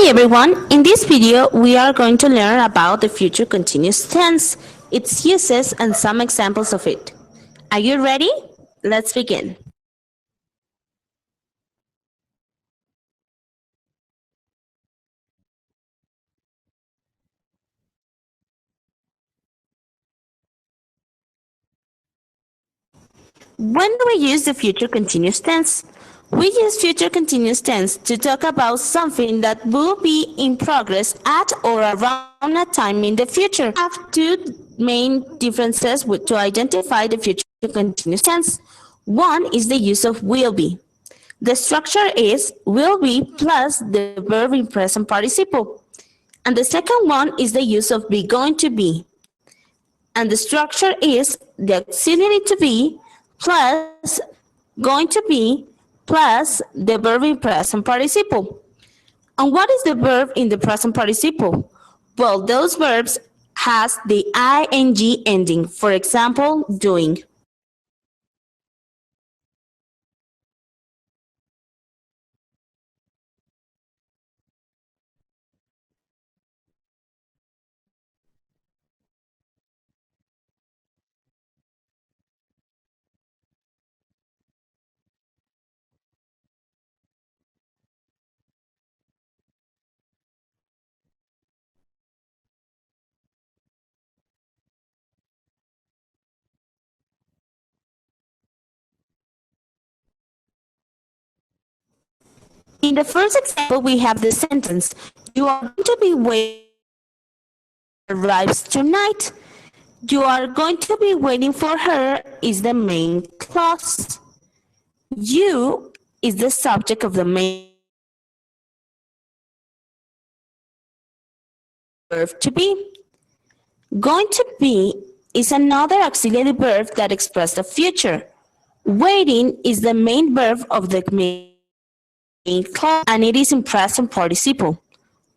Hi everyone, in this video we are going to learn about the future continuous tense, its uses and some examples of it. Are you ready? Let's begin. When do we use the future continuous tense? We use future continuous tense to talk about something that will be in progress at or around a time in the future. We have two main differences to identify the future continuous tense. One is the use of will be. The structure is will be plus the verb in present participle. And the second one is the use of be going to be. And the structure is the auxiliary to be plus going to be plus the verb in present participle. And what is the verb in the present participle? Well, those verbs has the ing ending. For example, doing. In the first example, we have the sentence, you are going to be waiting arrives tonight. You are going to be waiting for her is the main clause. You is the subject of the main verb to be. Going to be is another auxiliary verb that expresses the future. Waiting is the main verb of the main clause and it is in present participle.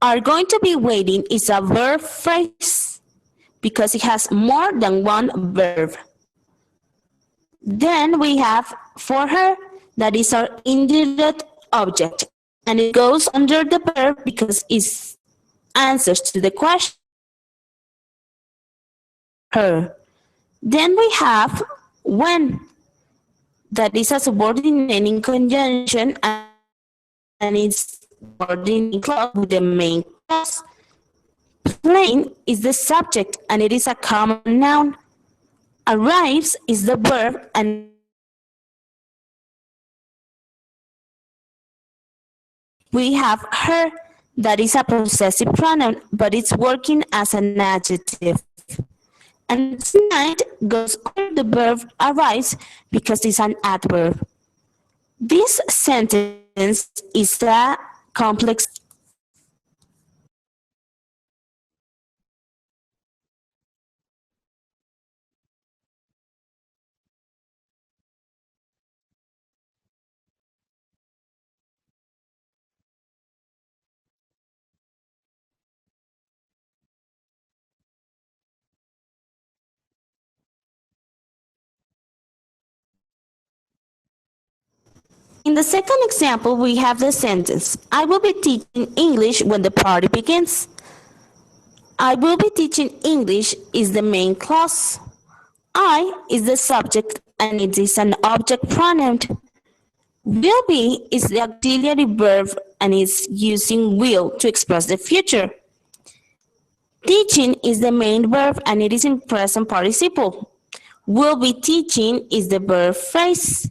Are going to be waiting is a verb phrase because it has more than one verb. Then we have for her, that is our indirect object, and it goes under the verb because it answers to the question. Her. Then we have when, that is a subordinating conjunction and it's subordinating clause with the main clause. Plane is the subject and it is a common noun. Arrives is the verb and we have her, that is a possessive pronoun, but it's working as an adjective. And tonight goes under the verb arrives because it's an adverb. This sentence is a complex. In the second example, we have the sentence, I will be teaching English when the party begins. I will be teaching English is the main clause. I is the subject and it is an object pronoun. Will be is the auxiliary verb and is using will to express the future. Teaching is the main verb and it is in present participle. Will be teaching is the verb phrase.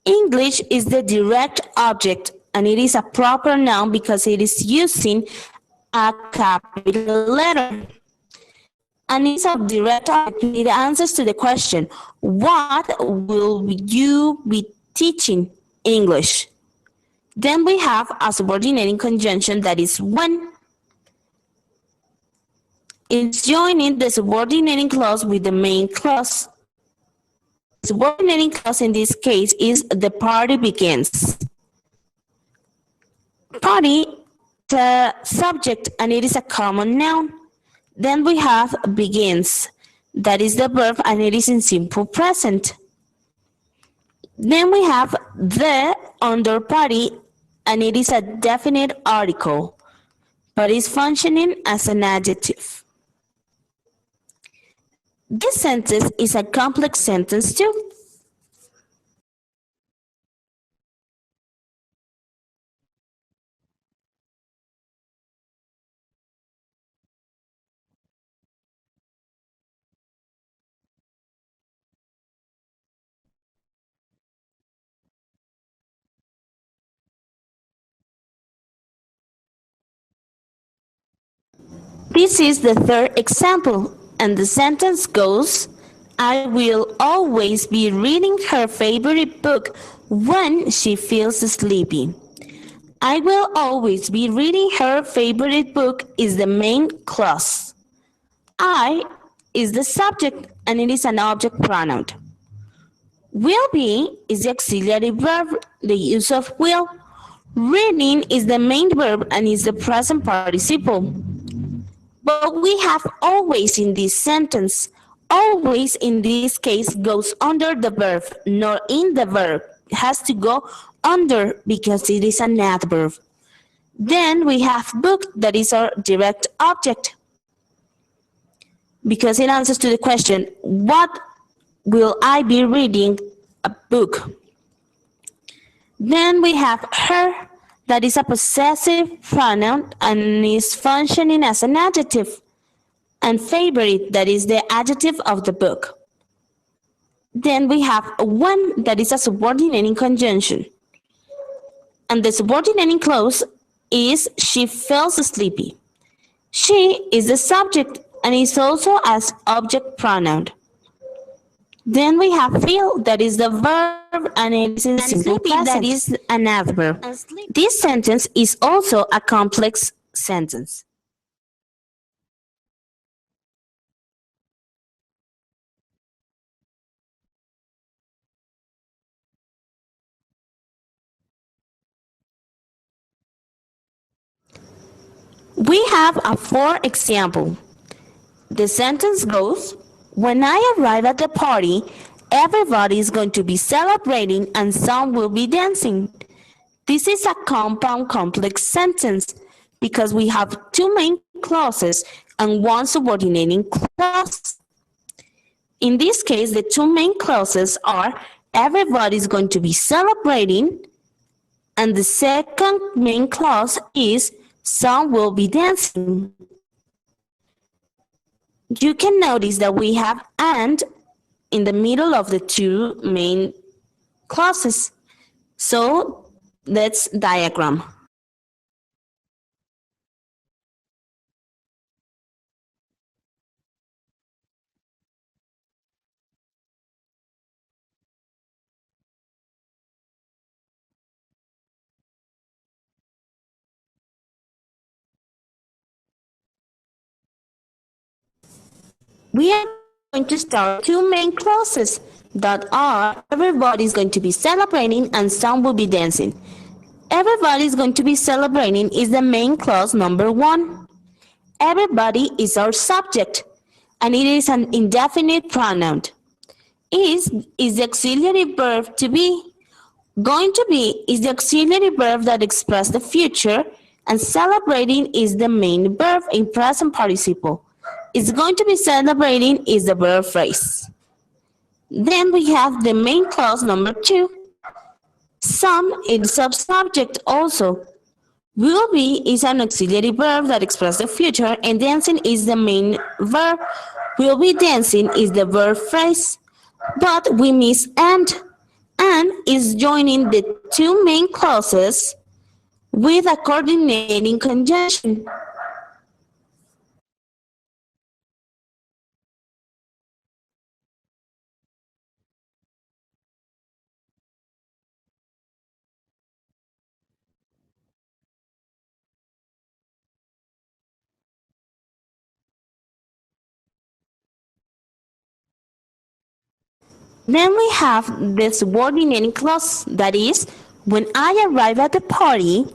English is the direct object and it is a proper noun because it is using a capital letter. And it's a direct object. It answers to the question, what will you be teaching English? Then we have a subordinating conjunction that is when. It's joining the subordinating clause with the main clause. The subordinating clause in this case is the party begins. Party, the subject, and it is a common noun. Then we have begins. That is the verb and it is in simple present. Then we have the under party and it is a definite article. but is functioning as an adjective. This sentence is a complex sentence too. This is the third example, and the sentence goes, I will always be reading her favorite book when she feels sleepy. I will always be reading her favorite book is the main clause. I is the subject and it is an object pronoun. Will be is the auxiliary verb, the use of will. Reading is the main verb and is the present participle. But we have always in this sentence. Always in this case goes under the verb, not in the verb. It has to go under because it is an adverb. Then we have book that is our direct object because it answers to the question, what will I be reading? A book. Then we have her that is a possessive pronoun and is functioning as an adjective, and favorite that is the adjective of the book. Then we have when that is a subordinating conjunction, and the subordinating clause is she feels sleepy. She is the subject and is also as object pronoun. Then we have feel that is the verb and it is in simple present. That is an adverb. This sentence is also a complex sentence. We have a fourth example. The sentence goes, when I arrive at the party, everybody is going to be celebrating and some will be dancing. This is a compound complex sentence because we have two main clauses and one subordinating clause. In this case, the two main clauses are everybody is going to be celebrating, and the second main clause is some will be dancing. You can notice that we have and in the middle of the two main clauses. So let's diagram. We are going to start two main clauses that are everybody is going to be celebrating and some will be dancing. Everybody is going to be celebrating is the main clause number one. Everybody is our subject and it is an indefinite pronoun. Is the auxiliary verb to be. Going to be is the auxiliary verb that expresses the future, and celebrating is the main verb in present participle. Is going to be celebrating is the verb phrase. Then we have the main clause number two. Some is subject also. Will be is an auxiliary verb that expresses the future, and dancing is the main verb. Will be dancing is the verb phrase. But we miss and is joining the two main clauses with a coordinating conjunction. Then we have the subordinating clause, that is, when I arrive at the party.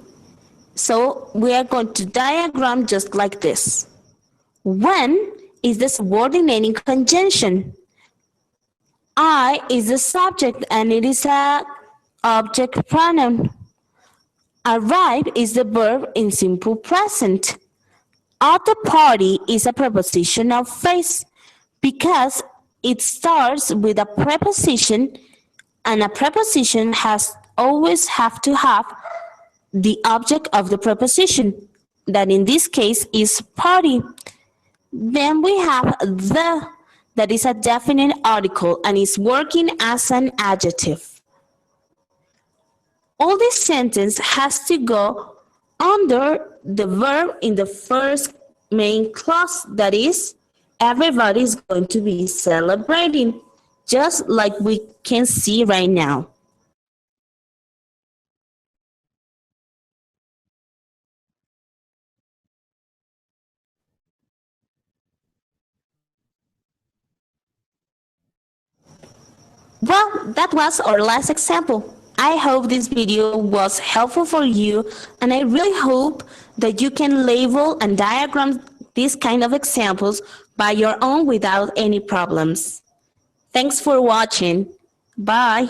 So we are going to diagram just like this. When is the subordinating conjunction. I is the subject and it is a object pronoun. Arrive is the verb in simple present. At the party is a prepositional phrase because it starts with a preposition, and a preposition has always have to have the object of the preposition, that in this case is party. Then we have the, that is a definite article and is working as an adjective. All this sentence has to go under the verb in the first main clause, that is, everybody is going to be celebrating, just like we can see right now. Well, that was our last example. I hope this video was helpful for you, and I really hope that you can label and diagram these kind of examples by your own without any problems. Thanks for watching. Bye.